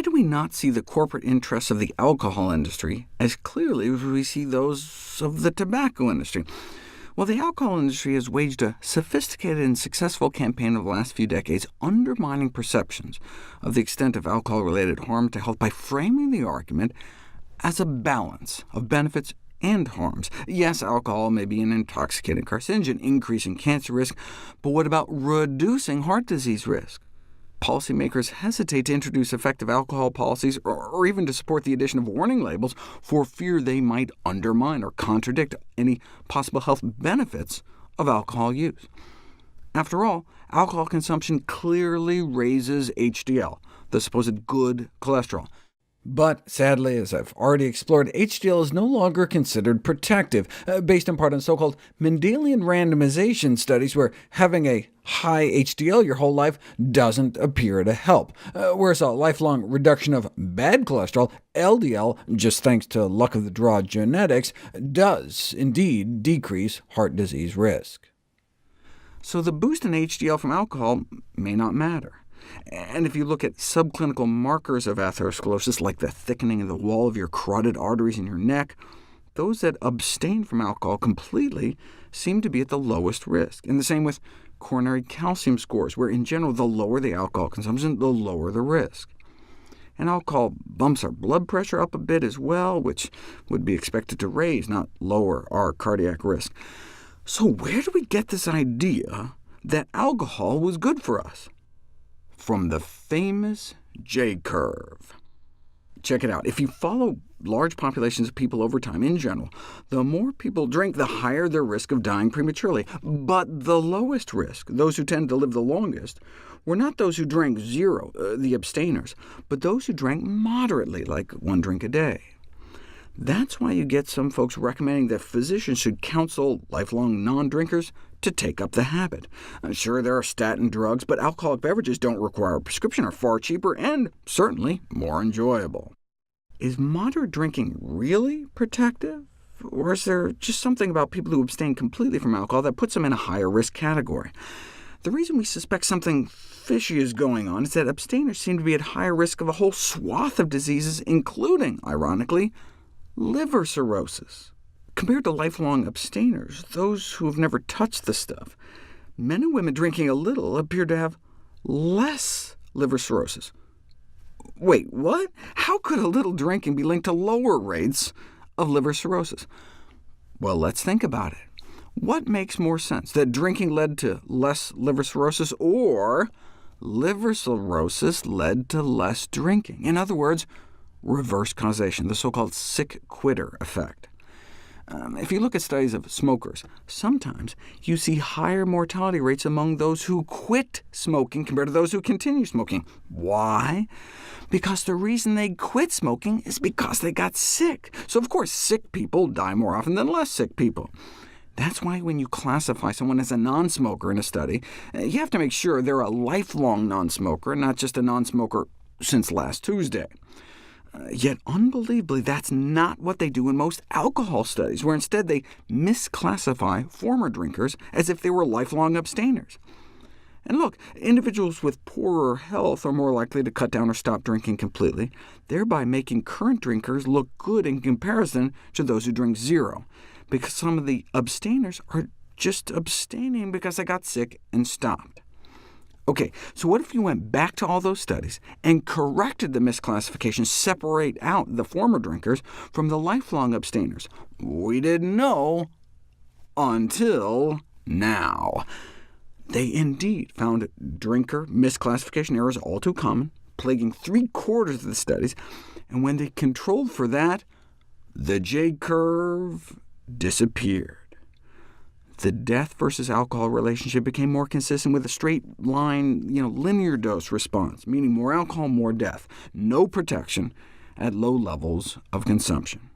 why do we not see the corporate interests of the alcohol industry as clearly as we see those of the tobacco industry? Well, the alcohol industry has waged a sophisticated and successful campaign over the last few decades, undermining perceptions of the extent of alcohol-related harm to health by framing the argument as a balance of benefits and harms. Yes, alcohol may be an intoxicating carcinogen, increasing cancer risk, but what about reducing heart disease risk? Policymakers hesitate to introduce effective alcohol policies or even to support the addition of warning labels for fear they might undermine or contradict any possible health benefits of alcohol use. After all, alcohol consumption clearly raises HDL, the supposed good cholesterol. But sadly, as I've already explored, HDL is no longer considered protective, based in part on so-called Mendelian randomization studies, where having a high HDL your whole life doesn't appear to help, whereas a lifelong reduction of bad cholesterol, LDL, just thanks to luck of the draw genetics, does indeed decrease heart disease risk. So the boost in HDL from alcohol may not matter. And if you look at subclinical markers of atherosclerosis, like the thickening of the wall of your carotid arteries in your neck, those that abstain from alcohol completely seem to be at the lowest risk. And the same with coronary calcium scores, where in general the lower the alcohol consumption, the lower the risk. And alcohol bumps our blood pressure up a bit as well, which would be expected to raise, not lower, our cardiac risk. So where do we get this idea that alcohol was good for us? From the famous J-curve. Check it out. If you follow large populations of people over time in general, the more people drink, the higher their risk of dying prematurely. But the lowest risk, those who tend to live the longest, were not those who drank zero, the abstainers, but those who drank moderately, like 1 drink a day. That's why you get some folks recommending that physicians should counsel lifelong non-drinkers to take up the habit. Sure, there are statin drugs, but alcoholic beverages don't require a prescription, are far cheaper, and certainly more enjoyable. Is moderate drinking really protective? Or is there just something about people who abstain completely from alcohol that puts them in a higher risk category? The reason we suspect something fishy is going on is that abstainers seem to be at higher risk of a whole swath of diseases, including, ironically, liver cirrhosis. Compared to lifelong abstainers, those who have never touched the stuff, men and women drinking a little appear to have less liver cirrhosis. Wait, what? How could a little drinking be linked to lower rates of liver cirrhosis? Well, let's think about it. What makes more sense, that drinking led to less liver cirrhosis, or liver cirrhosis led to less drinking? In other words, reverse causation, the so-called sick quitter effect. If you look at studies of smokers, sometimes you see higher mortality rates among those who quit smoking compared to those who continue smoking. Why? Because the reason they quit smoking is because they got sick. So of course sick people die more often than less sick people. That's why when you classify someone as a non-smoker in a study, you have to make sure they're a lifelong non-smoker, not just a non-smoker since last Tuesday. Yet unbelievably, that's not what they do in most alcohol studies, where instead they misclassify former drinkers as if they were lifelong abstainers. And look, individuals with poorer health are more likely to cut down or stop drinking completely, thereby making current drinkers look good in comparison to those who drink zero, because some of the abstainers are just abstaining because they got sick and stopped. OK, so what if you went back to all those studies and corrected the misclassification, separate out the former drinkers from the lifelong abstainers? We didn't know until now. They indeed found drinker misclassification errors all too common, plaguing 3/4 of the studies, and when they controlled for that, the J-curve disappeared. The death versus alcohol relationship became more consistent with a straight-line, linear dose response, meaning more alcohol, more death, no protection at low levels of consumption.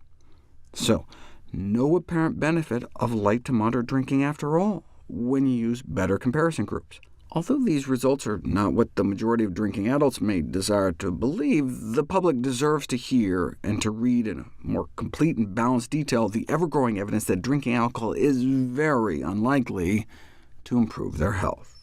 So, no apparent benefit of light to moderate drinking after all, when you use better comparison groups. Although these results are not what the majority of drinking adults may desire to believe, the public deserves to hear and to read in a more complete and balanced detail the ever-growing evidence that drinking alcohol is very unlikely to improve their health.